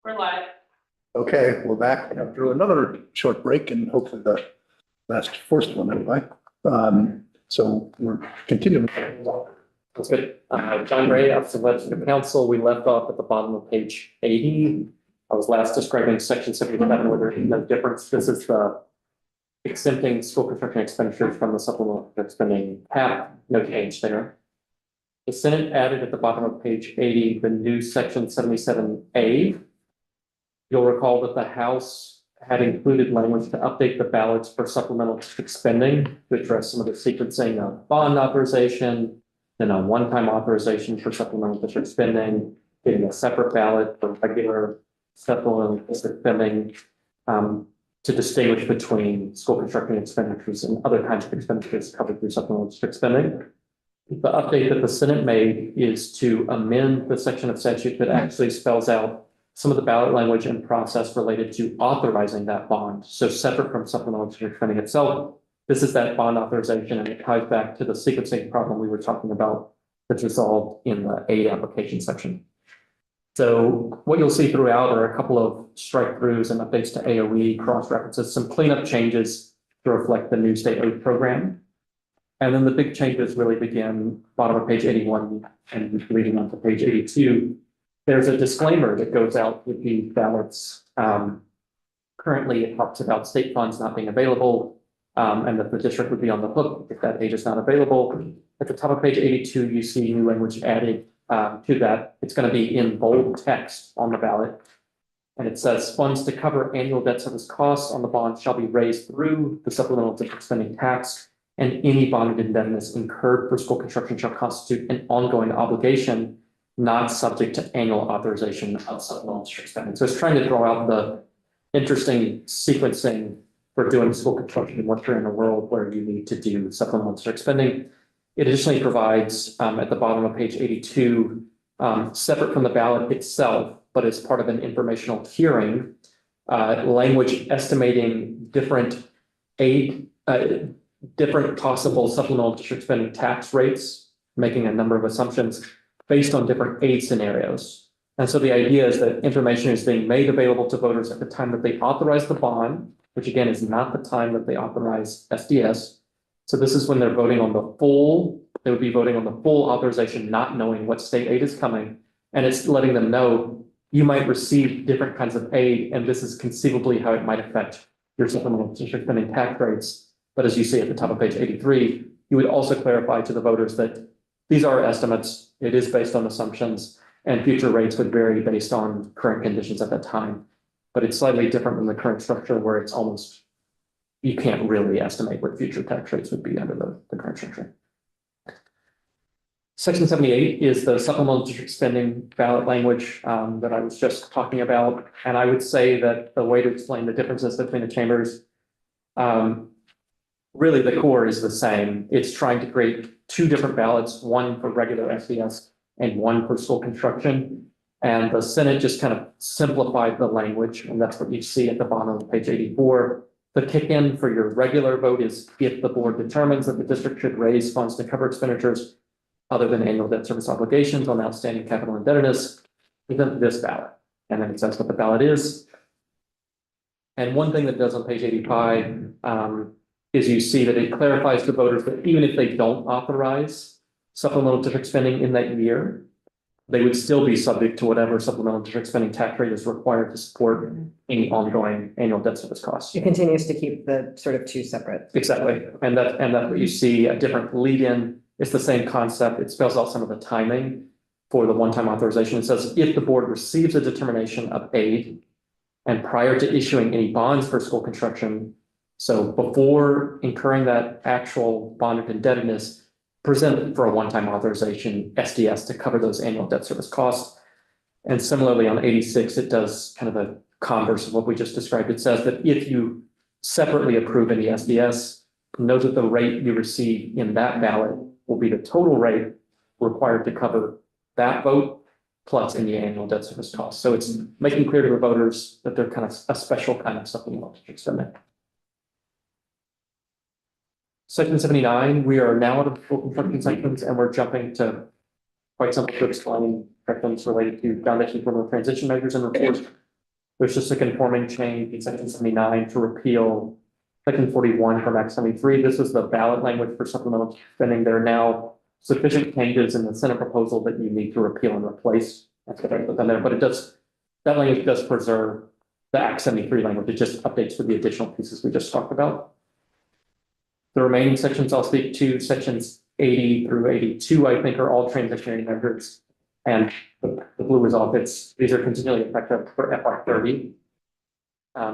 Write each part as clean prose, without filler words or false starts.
We're live. Okay, we're back after another short break and hopefully the last first one anyway. So we're continuing. That's good. John Ray, Office of Legislative Counsel. We left off at the bottom of page 80. I was last describing section 77 where there's no difference. This is the exempting school construction expenditures from the supplemental spending cap. No change there. The Senate added at the bottom of page 80 the new section 77A. You'll recall that the House had included language to update the ballots for supplemental district spending to address some of the sequencing of bond authorization, then a one-time authorization for supplemental district spending, getting a separate ballot for regular supplemental district spending, to distinguish between school construction expenditures and other kinds of expenditures covered through supplemental district spending. The update that the Senate made is to amend the section of statute that actually spells out some of the ballot language and process related to authorizing that bond. So separate from supplemental district spending itself, this is that bond authorization, and it ties back to the sequencing problem we were talking about that's resolved in the aid application section. So what you'll see throughout are a couple of strike throughs and updates to AOE, cross references, some cleanup changes to reflect the new state aid program. And then the big changes really begin bottom of page 81 and leading on to page 82. There's a disclaimer that goes out with the ballots. Currently, it talks about state funds not being available, and that the district would be on the hook if that aid is not available. At the top of page 82, you see new language added to that. It's going to be in bold text on the ballot. And it says funds to cover annual debt service costs on the bond shall be raised through the supplemental district spending tax, and any bonded indebtedness incurred for school construction shall constitute an ongoing obligation not subject to annual authorization of supplemental district spending. So it's trying to draw out the interesting sequencing for doing school construction once you're in a world where you need to do supplemental district spending. It additionally provides at the bottom of page 82, separate from the ballot itself, but as part of an informational hearing, language estimating different possible supplemental district spending tax rates, making a number of assumptions based on different aid scenarios. And so the idea is that information is being made available to voters at the time that they authorize the bond, which again is not the time that they authorize SDS. So this is when they're voting on the full, they would be voting on the full authorization, not knowing what state aid is coming. And it's letting them know you might receive different kinds of aid, and this is conceivably how it might affect your supplemental district spending tax rates. But as you see at the top of page 83, you would also clarify to the voters that these are estimates. It is based on assumptions, and future rates would vary based on current conditions at that time. But it's slightly different than the current structure where it's almost, you can't really estimate what future tax rates would be under the current structure. Section 78 is the supplemental district spending ballot language that I was just talking about. And I would say that the way to explain the differences between the chambers, really the core is the same. It's trying to create two different ballots, one for regular SDS and one for school construction. And the Senate just kind of simplified the language, and that's what you see at the bottom of page 84. The kick-in for your regular vote is if the board determines that the district should raise funds to cover expenditures other than annual debt service obligations on outstanding capital indebtedness, then this ballot. And then it says what the ballot is. And one thing that does on page 85 is you see that it clarifies to voters that even if they don't authorize supplemental district spending in that year, they would still be subject to whatever supplemental district spending tax rate is required to support any ongoing annual debt service costs. It continues to keep the sort of two separate. Exactly. And that's what you see, a different lead in. It's the same concept. It spells out some of the timing for the one-time authorization. It says if the board receives a determination of aid and prior to issuing any bonds for school construction, so before incurring that actual bonded indebtedness, present for a one-time authorization SDS to cover those annual debt service costs. And similarly on 86, it does kind of a converse of what we just described. It says that if you separately approve any SDS, note that the rate you receive in that ballot will be the total rate required to cover that vote plus any annual debt service costs. So it's making clear to the voters that they're kind of a special kind of supplemental district spending. Section 79, we are now at the full construction sections, and we're jumping to quite simple to explain sections related to foundation for transition measures and reports There's just a conforming change in section 79 to repeal section 41 from Act 73. This is the ballot language for supplemental spending. There are now sufficient changes in the Senate proposal that you need to repeal and replace. That's what I put down there, but that language does preserve the Act 73 language. It just updates for the additional pieces we just talked about. The remaining sections I'll speak to, sections 80 through 82, I think are all transitionary measures. And the blue is off. These are continually effective for FY30,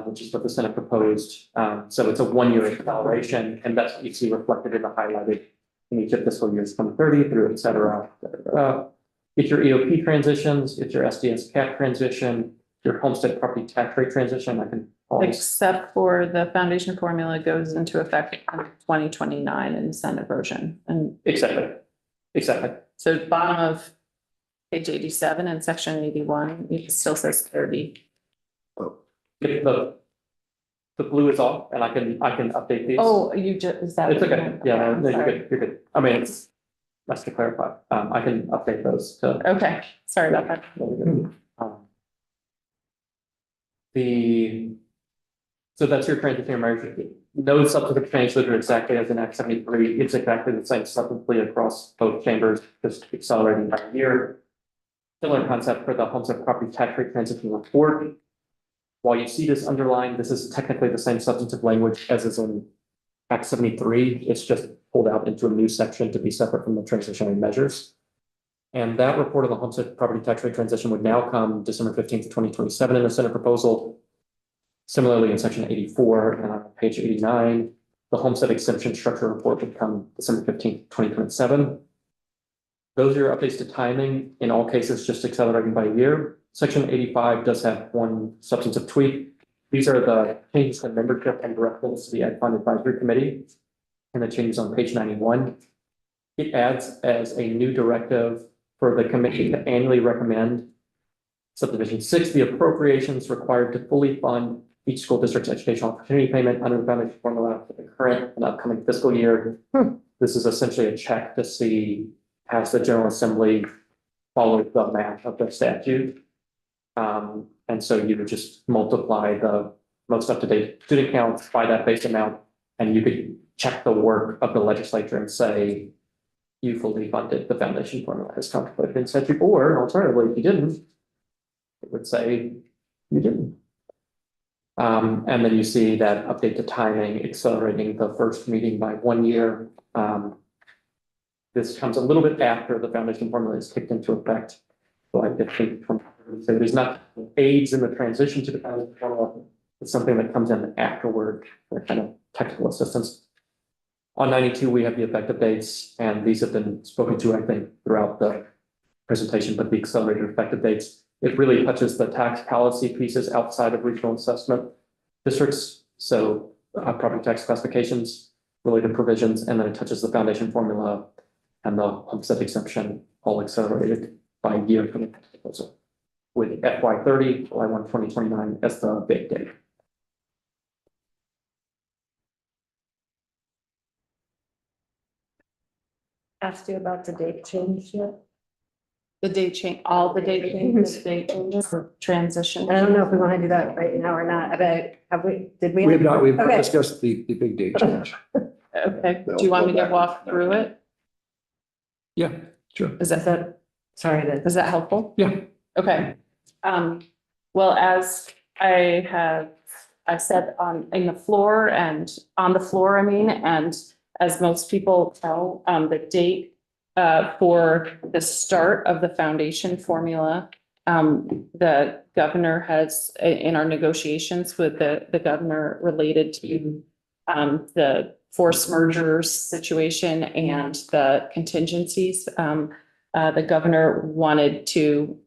which is what the Senate proposed. So it's a 1-year acceleration, and that's what you see reflected in the highlighted in each of fiscal years 2030 through, et cetera. It's your EOP transitions, it's your SDS cap transition, your homestead property tax rate transition. I can always, Except for the foundation formula goes into effect in 2029 in the Senate version. And exactly. so bottom of page 87 and section 81, it still says 30. The blue is off, and I can update these. Oh, you just, is that? It's what you okay. meant? Yeah, no, you're Sorry. good. You're good. I mean, it's nice to clarify. I can update those to. Okay, sorry about that. So that's your transition measure. No substantive change, those are exactly as in Act 73. It's exactly the same substantively across both chambers, just accelerating by a year. Similar concept for the homestead property tax rate transition report. While you see this underlined, this is technically the same substantive language as is in Act 73. It's just pulled out into a new section to be separate from the transitionary measures. And that report of the homestead property tax rate transition would now come December 15th, 2027 in the Senate proposal. Similarly, in section 84 and on page 89, the homestead exemption structure report would come December 15th, 2027. Those are your updates to timing, in all cases, just accelerating by a year. Section 85 does have one substantive tweak. These are the changes to membership and directives to the Ed Fund Advisory Committee, and the changes on page 91. It adds as a new directive for the committee to annually recommend subdivision 6, the appropriations required to fully fund each school district's educational opportunity payment under the foundation formula for the current and upcoming fiscal year. This is essentially a check to see has the General Assembly followed the math of the statute. And so you would just multiply the most up-to-date student counts by that base amount, and you could check the work of the legislature and say, you fully funded the foundation formula as contemplated in statute, or alternatively, if you didn't, it would say you didn't. And then you see that update to timing, accelerating the first meeting by 1 year. This comes a little bit after the foundation formula is kicked into effect. So I think so it is not aids in the transition to the foundation formula. It's something that comes in afterward for kind of technical assistance. On 92, we have the effective dates, and these have been spoken to, I think, throughout the presentation, but the accelerated effective dates, it really touches the tax policy pieces outside of regional assessment districts. So property tax classifications, related provisions, and then it touches the foundation formula and the homestead exemption, all accelerated by a year from the proposal, with FY30, July 1, 2029 as the big date. Asked you about the date change yet? The date change, all the date changes, the date changes for transition. I don't know if we want to do that right now or not, but did we? We've not Okay. discussed the big date change. Okay, do you want me to walk through it? Yeah, sure. Is that is that helpful? Yeah. Okay. Well, as I said in the floor and on the floor, and as most people know, the date for the start of the foundation formula, the governor has, in our negotiations with the governor related to the forced mergers situation and the contingencies, the governor wanted to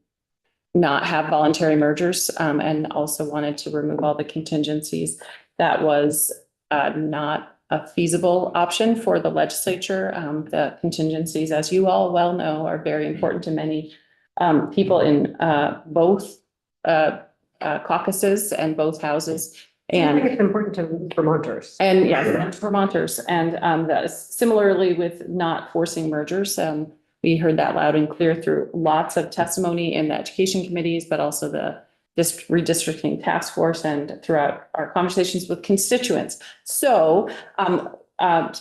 not have voluntary mergers, and also wanted to remove all the contingencies. That was not a feasible option for the legislature. The contingencies, as you all well know, are very important to many people in both caucuses and both houses. I think it's important to Vermonters. And yes, Vermonters. And similarly with not forcing mergers, we heard that loud and clear through lots of testimony in the education committees, but also the redistricting task force and throughout our conversations with constituents. So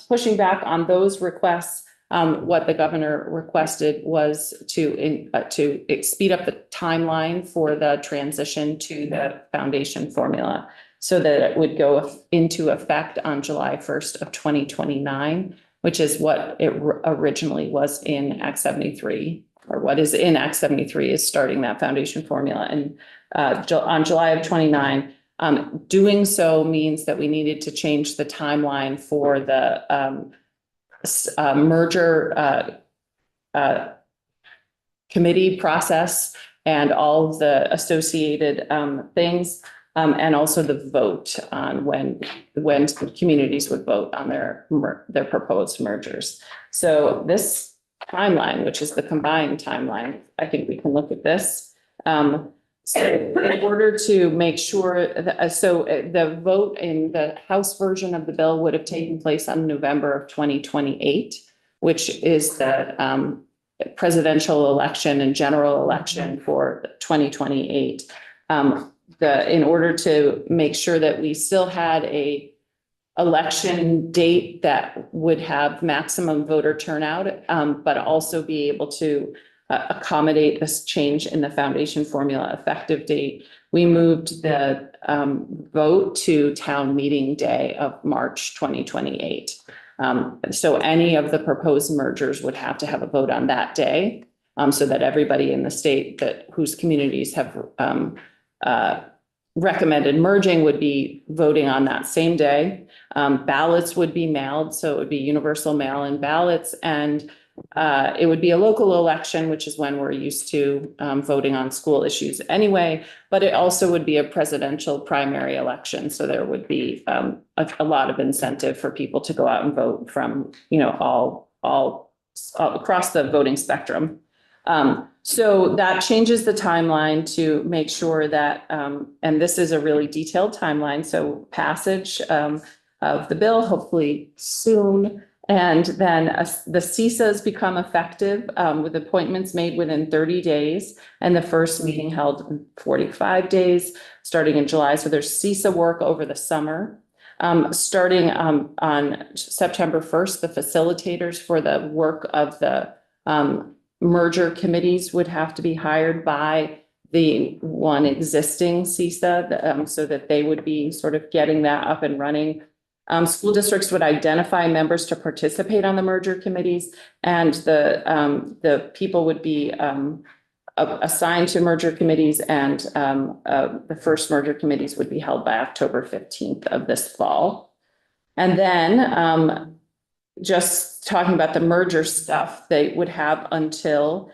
pushing back on those requests, what the governor requested was to speed up the timeline for the transition to the foundation formula so that it would go into effect on July 1st of 2029, which is what it originally was in Act 73, or what is in Act 73 is starting that foundation formula. And on July of 29, doing so means that we needed to change the timeline for the merger committee process and all of the associated things, and also the vote on when communities would vote on their proposed mergers. So this timeline, which is the combined timeline, I think we can look at this. So in order to make sure that, the vote in the House version of the bill would have taken place on November of 2028, which is the presidential election and general election for 2028. In order to make sure that we still had a election date that would have maximum voter turnout, but also be able to accommodate this change in the foundation formula effective date, we moved the vote to town meeting day of March 2028. So any of the proposed mergers would have to have a vote on that day, so that everybody in the state whose communities have recommended merging would be voting on that same day. Ballots would be mailed, so it would be universal mail-in ballots, and it would be a local election, which is when we're used to voting on school issues anyway, but it also would be a presidential primary election. So there would be a lot of incentive for people to go out and vote from, all across the voting spectrum. So that changes the timeline to make sure that, and this is a really detailed timeline, so passage of the bill, hopefully soon. And then the CISAs become effective with appointments made within 30 days and the first meeting held in 45 days, starting in July. So there's CISA work over the summer. Starting on September 1st, the facilitators for the work of the merger committees would have to be hired by the one existing CISA, so that they would be sort of getting that up and running. School districts would identify members to participate on the merger committees, and the people would be assigned to merger committees, and the first merger committees would be held by October 15th of this fall. And then just talking about the merger stuff, they would have until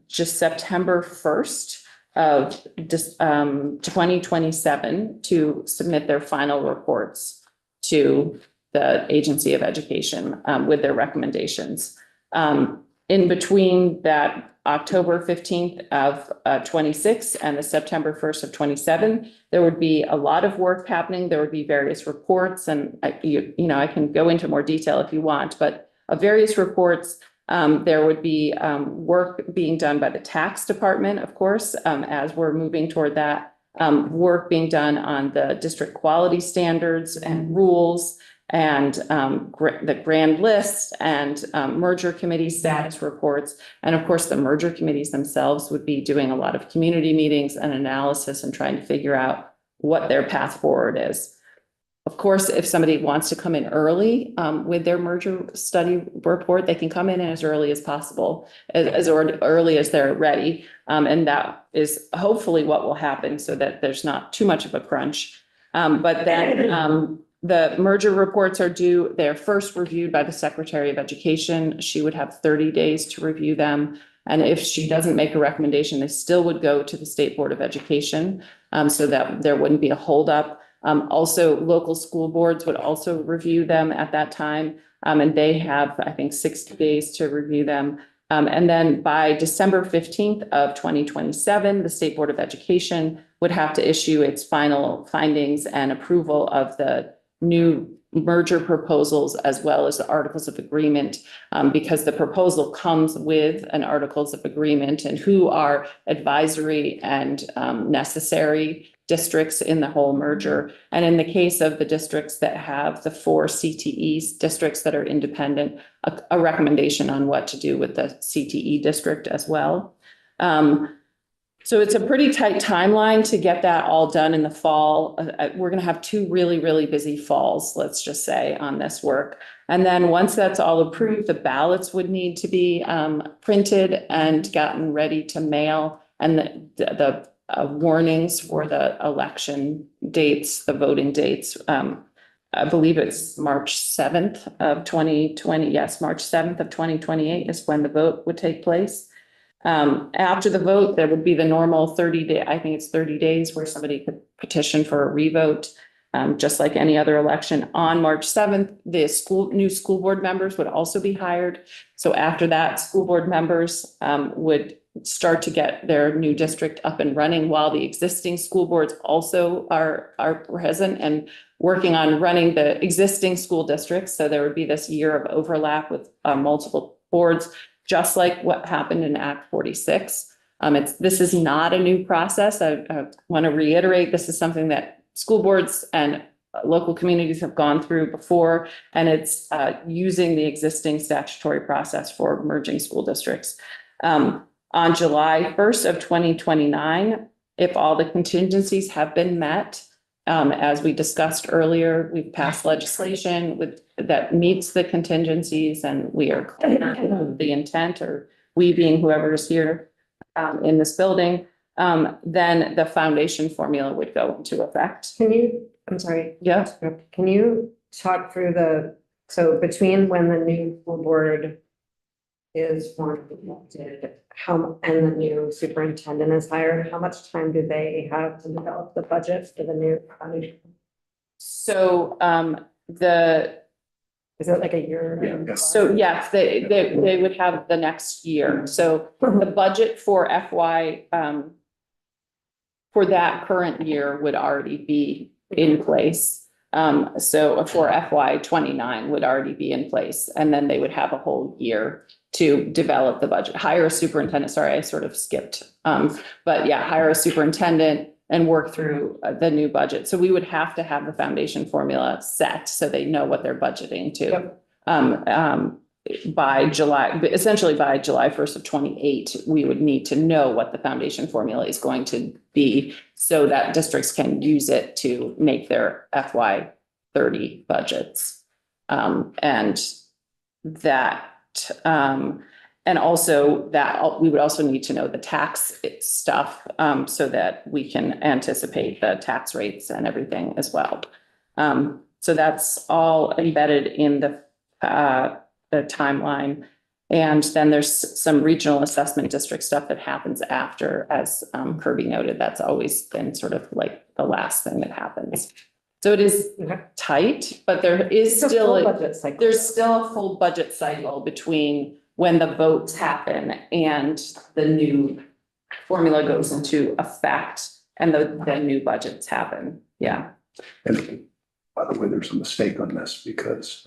just September 1st of 2027 to submit their final reports to the Agency of Education with their recommendations. In between that October 15th of 26 and the September 1st of 27, there would be a lot of work happening. There would be various reports, and I can go into more detail if you want, but various reports. There would be work being done by the tax department, of course, as we're moving toward that. Work being done on the district quality standards and rules, and the grand list, and merger committee status reports. And of course, the merger committees themselves would be doing a lot of community meetings and analysis and trying to figure out what their path forward is. Of course, if somebody wants to come in early with their merger study report, they can come in as early as possible, as early as they're ready. And that is hopefully what will happen, so that there's not too much of a crunch. But then the merger reports are due. They're first reviewed by the Secretary of Education. She would have 30 days to review them. And if she doesn't make a recommendation, they still would go to the State Board of Education, so that there wouldn't be a holdup. Also, local school boards would also review them at that time. And they have, I think, 60 days to review them. And then by December 15th of 2027, the State Board of Education would have to issue its final findings and approval of the new merger proposals as well as the articles of agreement, because the proposal comes with an articles of agreement and who are advisory and necessary districts in the whole merger. And in the case of the districts that have the 4 CTEs, districts that are independent, a recommendation on what to do with the CTE district as well. So it's a pretty tight timeline to get that all done in the fall. We're going to have 2 really, really busy falls, let's just say, on this work. And then once that's all approved, the ballots would need to be printed and gotten ready to mail. And the warnings for the election dates, the voting dates. I believe it's March 7th of 2020. Yes, March 7th of 2028 is when the vote would take place. After the vote, there would be the normal 30-day, I think it's 30 days where somebody could petition for a revote. Just like any other election. On March 7th, the new school board members would also be hired. So after that, school board members would start to get their new district up and running while the existing school boards also are present and working on running the existing school districts. So there would be this year of overlap with multiple boards, just like what happened in Act 46. This is not a new process. I want to reiterate, this is something that school boards and local communities have gone through before, and it's using the existing statutory process for merging school districts. On July 1st of 2029, if all the contingencies have been met, as we discussed earlier, we've passed legislation that meets the contingencies, and we are clear of the intent, or we being whoever is here in this building. Then the foundation formula would go into effect. I'm sorry. Yeah. Can you talk through so between when the new school board is formed and the new superintendent is hired, how much time do they have to develop the budget for the new foundation? So Is it like a year? Yeah. So yes, they would have the next year. So the budget for FY for that current year would already be in place. So for FY 29 would already be in place, and then they would have a whole year to develop the budget, hire a superintendent. Sorry, I sort of skipped. But yeah, hire a superintendent and work through the new budget. So we would have to have the foundation formula set so they know what they're budgeting to. Yep. By July, essentially by July 1st of 28, we would need to know what the foundation formula is going to be so that districts can use it to make their FY 30 budgets. And also that we would also need to know the tax stuff so that we can anticipate the tax rates and everything as well. So that's all embedded in the timeline. And then there's some regional assessment district stuff that happens after, as Kirby noted. That's always been sort of like the last thing that happens. So it is tight, but there is still there's still a full budget cycle between when the votes happen and the new formula goes into effect and the new budgets happen. Yeah. And by the way, there's a mistake on this because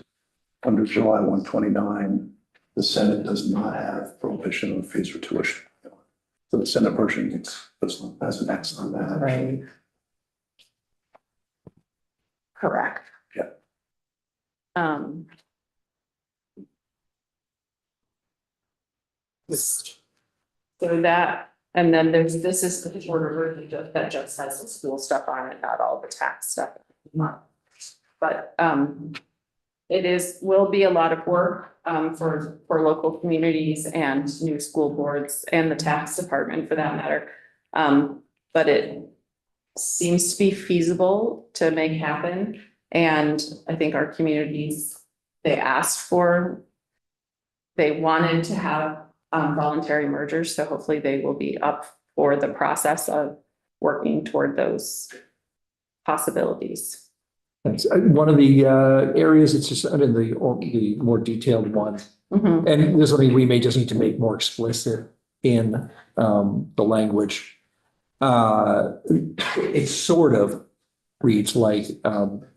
under July 129, the Senate does not have prohibition on fees for tuition. So the Senate version has an X on that. Right. Correct. Yeah. So that, and then this is the shorter version that just has the school stuff on it, not all the tax stuff. But it will be a lot of work for local communities and new school boards and the tax department for that matter. But it seems to be feasible to make happen. And I think our communities, they wanted to have voluntary mergers. So hopefully they will be up for the process of working toward those possibilities. Thanks. One of the areas that's just under the more detailed one, and this one we may just need to make more explicit in the language. It's sort of reads like,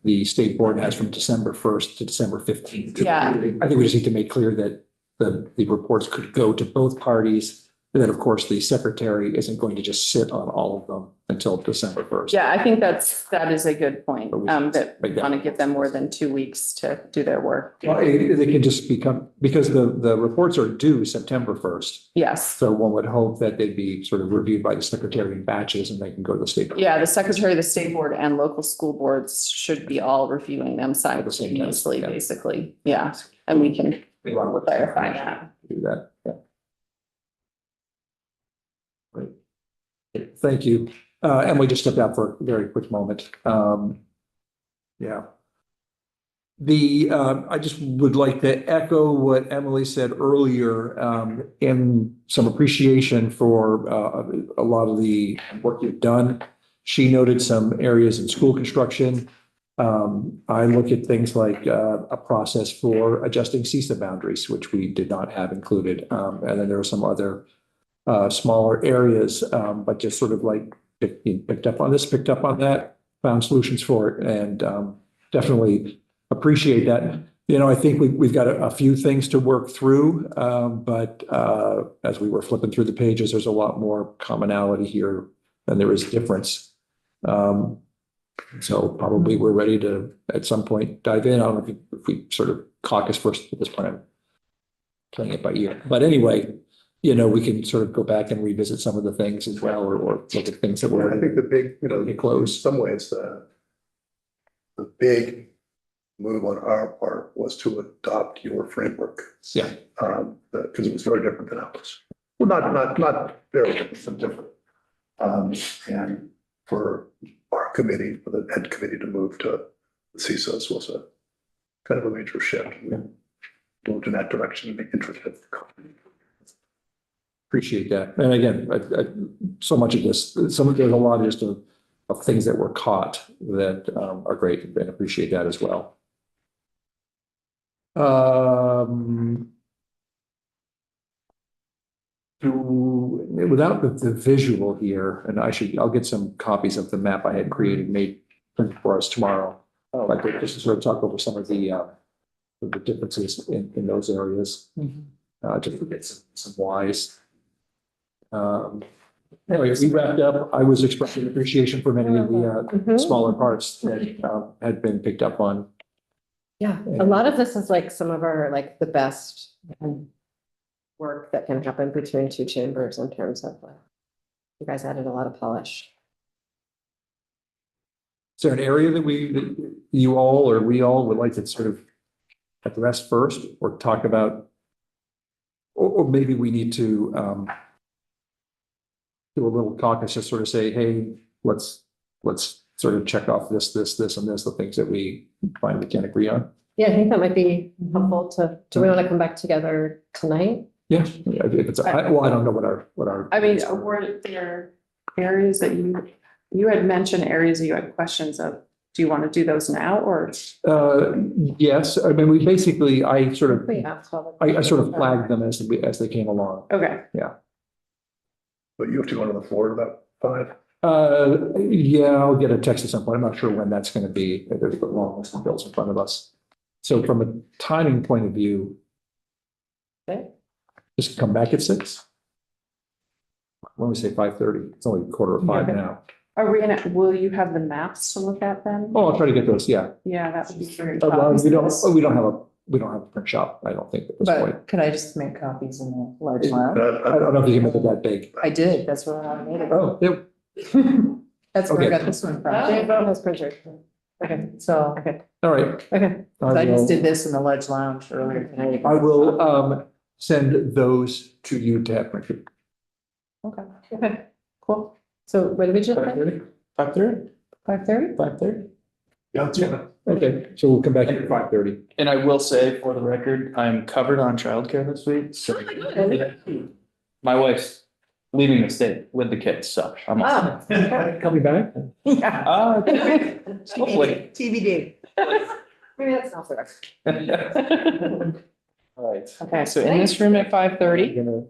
the state board has from December 1st to December 15th. Yeah. I think we just need to make clear that the reports could go to both parties. And then, of course, the secretary isn't going to just sit on all of them until December 1st. Yeah, I think that is a good point, that we Make that- want to give them more than 2 weeks to do their work. Well, They can just become, because the reports are due September 1st. Yes. So one would hope that they'd be sort of reviewed by the secretary in batches and they can go to the state. Yeah, the secretary of the state board and local school boards should be all reviewing them simultaneously, yeah. basically. Yeah, and we can clarify that. Do that, yeah. Great. Thank you. Emily just stepped out for a very quick moment. Yeah. I just would like to echo what Emily said earlier, in some appreciation for, a lot of the work you've done. She noted some areas in school construction. I look at things like, a process for adjusting CISA boundaries, which we did not have included. And then there are some other, smaller areas, but just sort of like picked up on this, picked up on that, found solutions for it, and definitely appreciate that. You know, I think we've got a few things to work through, but as we were flipping through the pages, there's a lot more commonality here than there is difference. So probably we're ready to, at some point, dive in. I don't know if we sort of caucus first at this point. I'm playing it by ear. But anyway, you know, we can sort of go back and revisit some of the things as well, or look at things that Well, I were. think the big, Get close. in some ways, the big move on our part was to adopt your framework. Yeah. Because it was very different than ours. Well, not very different, but different. And for our committee, for the head committee to move to the CISOs was a kind of a major shift. We moved in that direction and be interested. Appreciate that. And again, so much of this, there's a lot just of things that were caught that are great, and appreciate that as well. Without the visual here, and I'll get some copies of the map I had created, made for us tomorrow. But just to sort of talk over some of the differences in those areas, just to get some whys. Anyway, we wrapped up. I was expressing appreciation for many of the smaller parts that had been picked up on. Yeah, a lot of this is like some of our, like, the best work that can happen between two chambers in terms of, you guys added a lot of polish. Is there an area that you all or we all would like to sort of address first, or talk about? Or maybe we need to do a little caucus, just sort of say, hey, let's sort of check off this, and this, the things that we find we can't agree on. Yeah, I think that might be helpful do we want to come back together tonight? Yeah, if it's, I don't know what our. I mean, were there areas that you had mentioned areas that you had questions of? Do you want to do those now, or? Yes, I mean, we basically, I sort of flagged flagged them as they came along. Okay. But you have to go to the floor about 5. Yeah, I'll get a text at some point. I'm not sure when that's going to be. There's a long list of bills in front of us. So from a timing point of view, Okay. just come back at 6. When we say 5:30, it's only 4:45 Yeah. now. Are we gonna, will you have the maps to look at then? Oh, I'll try to get those. Yeah. Yeah, that would be very. We don't have a print shop, I don't think, at this point. But could I just make copies in the large lounge? I don't know if you can make it that big. I did, that's where I made it. Oh, yeah. That's where I Okay. got this one from. Has printer. Okay, so, All right. Okay. I just did this in the large lounge earlier tonight. I will send those to you to have printed. Okay, cool. So what did we just say? 5:30? 5:30? 5:30? Yeah, that's fine. Okay, so we'll come back at 5:30. And I will say, for the record, I'm covered on childcare this week, so my wife's leaving the state with the kids, so I'm all set. Coming back? Hopefully. TBD. Maybe that's not the record. All right. Okay, so in this room at 5:30. We're gonna